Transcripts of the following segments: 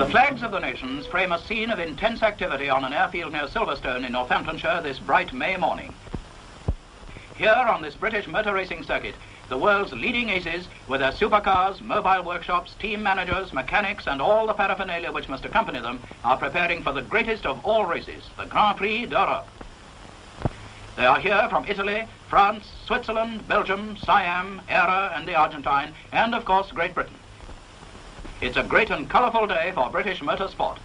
The flags of the nations frame a scene of intense activity on an airfield near Silverstone in Northamptonshire this bright May morning. Here on this British motor racing circuit, the world's leading aces, with their supercars, mobile workshops, team managers, mechanics, and all the paraphernalia which must accompany them, are preparing for the greatest of all races, the Grand Prix d'Europe. They are here from Italy, France, Switzerland, Belgium, Siam, Era, and the Argentine, and of course Great Britain. It's a great and colourful day for British motorsport.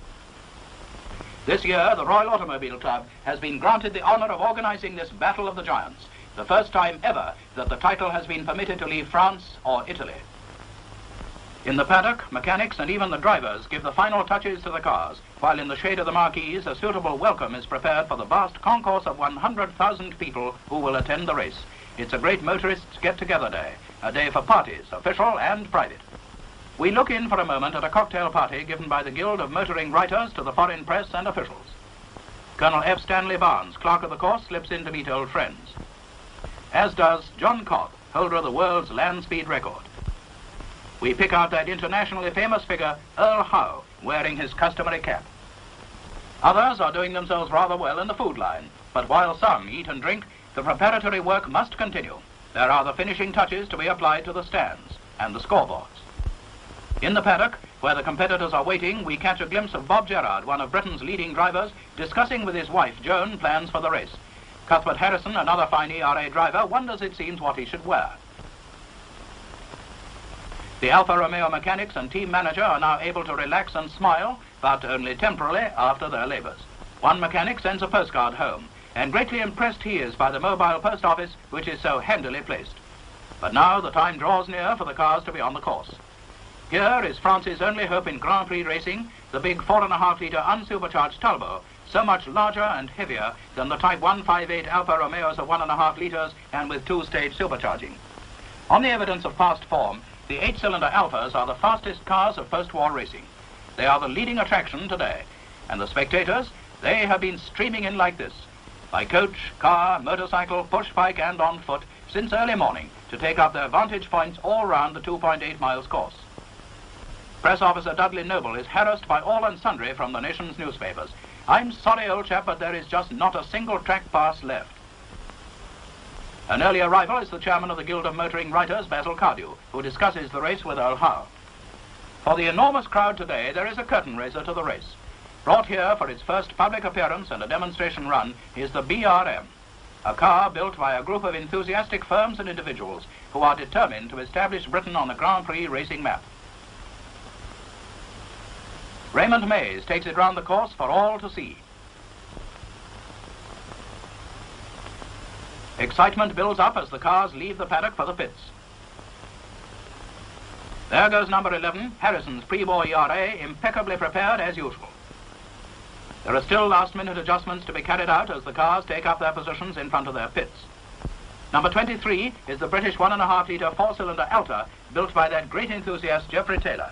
This year, the Royal Automobile Club has been granted the honour of organising this Battle of the Giants, the first time ever that the title has been permitted to leave France or Italy. In the paddock, mechanics and even the drivers give the final touches to the cars, while in the shade of the marquees a suitable welcome is prepared for the vast concourse of 100,000 people who will attend the race. It's a great motorists' get-together day, a day for parties, official and private. We look in for a moment at a cocktail party given by the Guild of Motoring Writers to the foreign press and officials. Colonel F. Stanley Barnes, clerk of the course, slips in to meet old friends, as does John Cobb, holder of the world's land speed record. We pick out that internationally famous figure, Earl Howe, wearing his customary cap. Others are doing themselves rather well in the food line, but while some eat and drink, the preparatory work must continue. There are the finishing touches to be applied to the stands and the scoreboards. In the paddock, where the competitors are waiting, we catch a glimpse of Bob Gerrard, one of Britain's leading drivers, discussing with his wife, Joan, plans for the race. Cuthbert Harrison, another fine ERA driver, wonders, it seems, what he should wear. The Alfa Romeo mechanics and team manager are now able to relax and smile, but only temporarily after their labours. One mechanic sends a postcard home, and greatly impressed he is by the mobile post office, which is so handily placed. But now the time draws near for the cars to be on the course. Here is France's only hope in Grand Prix racing, the big 4.5-litre unsupercharged Talbot, so much larger and heavier than the Type 158 Alfa Romeos of 1.5 litres and with two-stage supercharging. On the evidence of past form, the 8-cylinder Alphas are the fastest cars of post-war racing. They are the leading attraction today, and the spectators, they have been streaming in like this, by coach, car, motorcycle, push-bike and on foot, since early morning, to take up their vantage points all round the 2.8 miles course. Press officer Dudley Noble is harassed by all and sundry from the nation's newspapers. "I'm sorry, old chap, but there is just not a single track pass left." An early arrival is the chairman of the Guild of Motoring Writers, Basil Cardew, who discusses the race with Earl Howe. For the enormous crowd today, there is a curtain raiser to the race. Brought here for its first public appearance and a demonstration run is the BRM, a car built by a group of enthusiastic firms and individuals who are determined to establish Britain on the Grand Prix racing map. Raymond Mays takes it round the course for all to see. Excitement builds up as the cars leave the paddock for the pits. There goes number 11, Harrison's pre-war ERA, impeccably prepared as usual. There are still last-minute adjustments to be carried out as the cars take up their positions in front of their pits. Number 23 is the British 1.5-litre 4-cylinder Alta, built by that great enthusiast Geoffrey Taylor.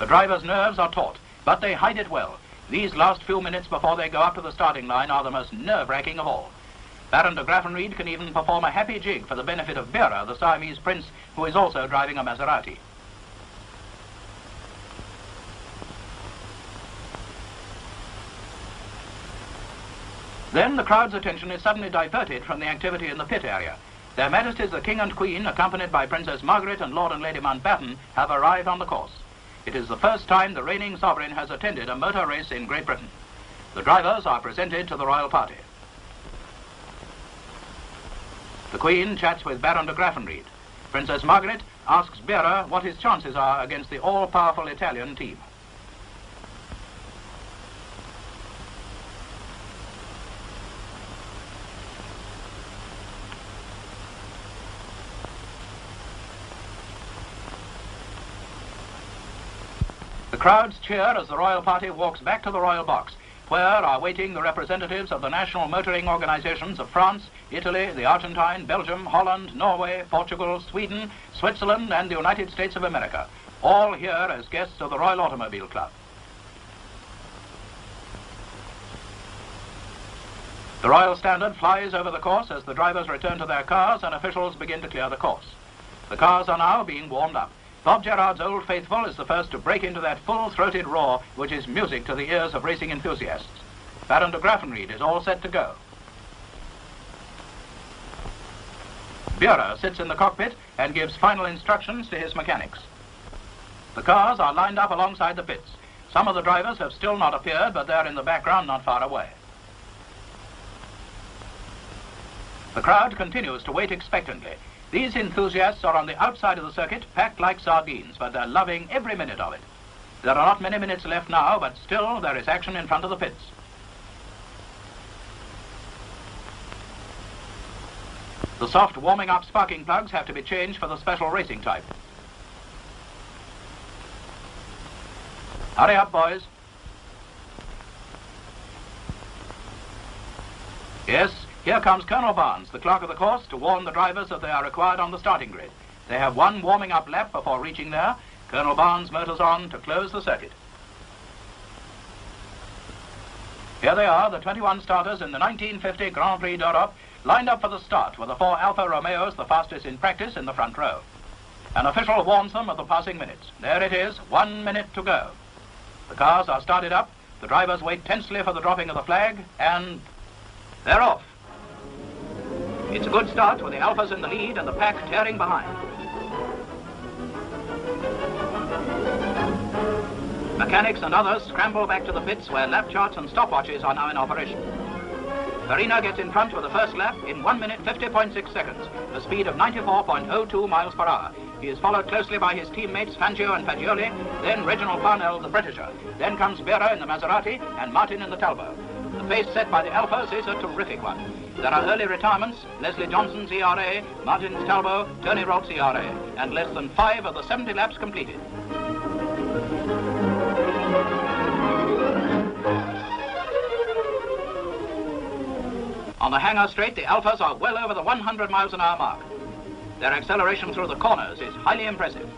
The driver's nerves are taut, but they hide it well. These last few minutes before they go up to the starting line are the most nerve-wracking of all. Baron de Graffenried can even perform a happy jig for the benefit of Bera, the Siamese prince, who is also driving a Maserati. Then the crowd's attention is suddenly diverted from the activity in the pit area. Their Majesties the King and Queen, accompanied by Princess Margaret and Lord and Lady Mountbatten, have arrived on the course. It is the first time the reigning sovereign has attended a motor race in Great Britain. The drivers are presented to the royal party. The Queen chats with Baron de Graffenried. Princess Margaret asks Bera what his chances are against the all-powerful Italian team. The crowds cheer as the royal party walks back to the royal box, where are waiting the representatives of the national motoring organizations of France, Italy, the Argentine, Belgium, Holland, Norway, Portugal, Sweden, Switzerland, and the United States of America, all here as guests of the Royal Automobile Club. The Royal Standard flies over the course as the drivers return to their cars and officials begin to clear the course. The cars are now being warmed up. Bob Gerard's Old Faithful is the first to break into that full-throated roar which is music to the ears of racing enthusiasts. Baron de Graffenried is all set to go. Buehrer sits in the cockpit and gives final instructions to his mechanics. The cars are lined up alongside the pits. Some of the drivers have still not appeared, but they're in the background not far away. The crowd continues to wait expectantly. These enthusiasts are on the outside of the circuit, packed like sardines, but they're loving every minute of it. There are not many minutes left now, but still there is action in front of the pits. The soft warming-up sparking plugs have to be changed for the special racing type. Hurry up, boys. Yes, here comes Colonel Barnes, the clerk of the course, to warn the drivers that they are required on the starting grid. They have one warming-up lap before reaching there. Colonel Barnes motors on to close the circuit. Here they are, the 21 starters in the 1950 Grand Prix d'Europe, lined up for the start with the 4 Alfa Romeos, the fastest in practice, in the front row. An official warns them of the passing minutes. There it is, 1 minute to go. The cars are started up, the drivers wait tensely for the dropping of the flag, and they're off. It's a good start with the Alfas in the lead and the pack tearing behind. Mechanics and others scramble back to the pits where lap charts and stopwatches are now in operation. Farina gets in front with the first lap in 1 minute 50.6 seconds, a speed of 94.02 miles per hour. He is followed closely by his teammates Fangio and Fagioli, then Reginald Parnell, the Britisher. Then comes Buehrer in the Maserati and Martin in the Talbot. The pace set by the Alfas is a terrific one. There are early retirements, Leslie Johnson's ERA, Martin's Talbot, Tony Rolt's ERA, and less than 5 of the 70 laps completed. On the hangar straight, the Alfas are well over the 100 miles an hour mark. Their acceleration through the corners is highly impressive.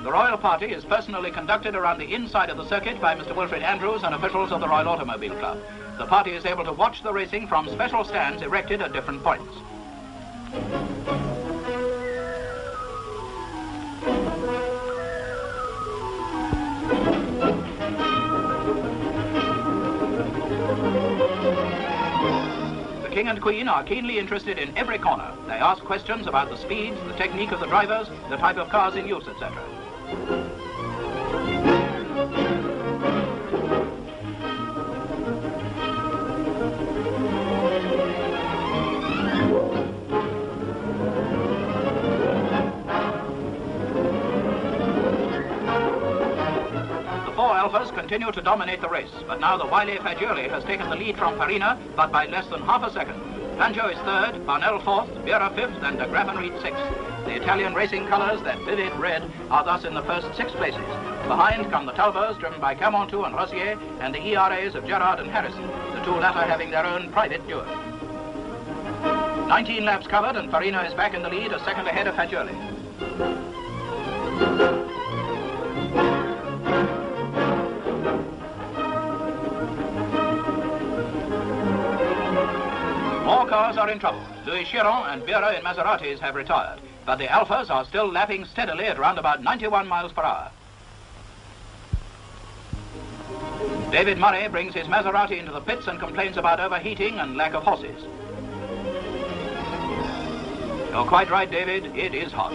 The Royal Party is personally conducted around the inside of the circuit by Mr. Wilfred Andrews and officials of the Royal Automobile Club. The party is able to watch the racing from special stands erected at different points. The King and Queen are keenly interested in every corner. They ask questions about the speeds, the technique of the drivers, the type of cars in use, etc. Alfas continue to dominate the race, but now the wily Fagioli has taken the lead from Farina, but by less than half a second. Fangio is third, Parnell fourth, Buehrer fifth, and de Graffenried sixth. The Italian racing colours, that vivid red, are thus in the first 6 places. Behind come the Talbots, driven by Camontou and Rosier, and the ERAs of Gerard and Harrison, the two latter having their own private duel. 19 laps covered, and Farina is back in the lead, a second ahead of Fagioli. More cars are in trouble. Louis Chiron and Buehrer in Maseratis have retired, but the Alfas are still lapping steadily at around about 91 miles per hour. David Murray brings his Maserati into the pits and complains about overheating and lack of horses. You're quite right, David, it is hot.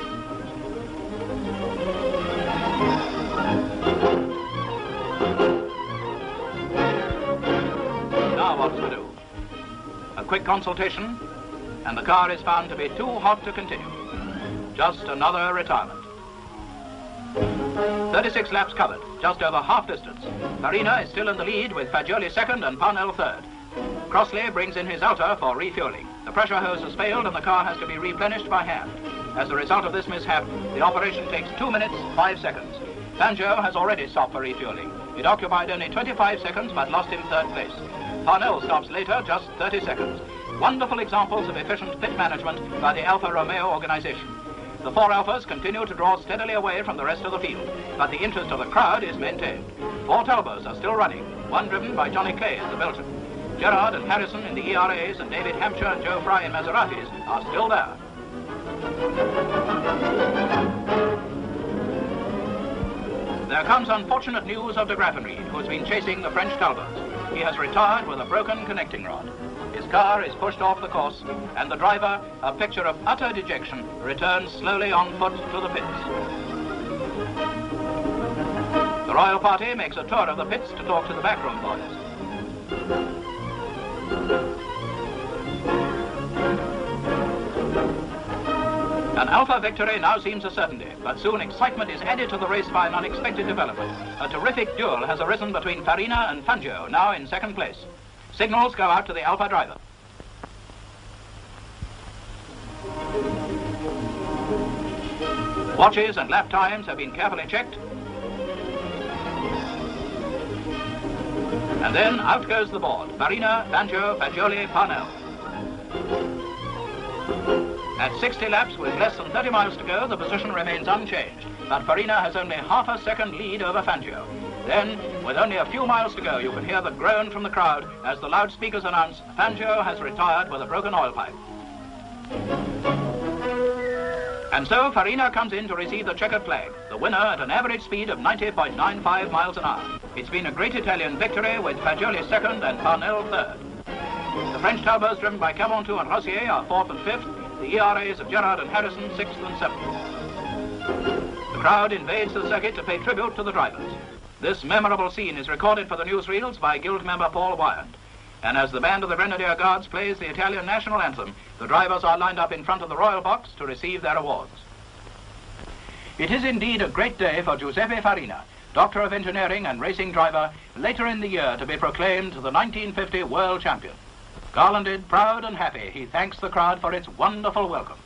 Now what to do? A quick consultation, and the car is found to be too hot to continue. Just another retirement. 36 laps covered, just over half distance. Farina is still in the lead with Fagioli second and Parnell third. Crossley brings in his Alta for refueling. The pressure hose has failed and the car has to be replenished by hand. As a result of this mishap, the operation takes 2 minutes, 5 seconds. Fangio has already stopped for refueling. It occupied only 25 seconds but lost him third place. Parnell stops later, just 30 seconds. Wonderful examples of efficient pit management by the Alfa Romeo organization. The four Alphas continue to draw steadily away from the rest of the field, but the interest of the crowd is maintained. Four Talbots are still running, one driven by Johnny Clay in the Belgian. Gerard and Harrison in the ERAs and David Hampshire and Joe Fry in Maseratis are still there. There comes unfortunate news of de Graffenried, who has been chasing the French Talbots. He has retired with a broken connecting rod. His car is pushed off the course, and the driver, a picture of utter dejection, returns slowly on foot to the pits. The royal party makes a tour of the pits to talk to the backroom boys. An Alpha victory now seems a certainty, but soon excitement is added to the race by an unexpected development. A terrific duel has arisen between Farina and Fangio, now in second place. Signals go out to the Alpha driver. Watches and lap times have been carefully checked. And then out goes the board. Farina, Fangio, Fagioli, Parnell. At 60 laps with less than 30 miles to go, the position remains unchanged. But Farina has only half a second lead over Fangio. Then, with only a few miles to go, you can hear the groan from the crowd as the loudspeakers announce Fangio has retired with a broken oil pipe. And so Farina comes in to receive the checkered flag, the winner at an average speed of 90.95 miles an hour. It's been a great Italian victory with Fagioli second and Parnell third. The French Talbots driven by Caventou and Rossier are fourth and fifth, the ERAs of Gerard and Harrison sixth and seventh. The crowd invades the circuit to pay tribute to the drivers. This memorable scene is recorded for the newsreels by Guild member Paul Wyand. And as the band of the Grenadier Guards plays the Italian national anthem, the drivers are lined up in front of the royal box to receive their awards. It is indeed a great day for Giuseppe Farina, Doctor of Engineering and racing driver, later in the year to be proclaimed the 1950 world champion. Garlanded, proud and happy, he thanks the crowd for its wonderful welcome.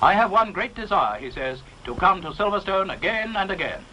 I have one great desire, he says, to come to Silverstone again and again.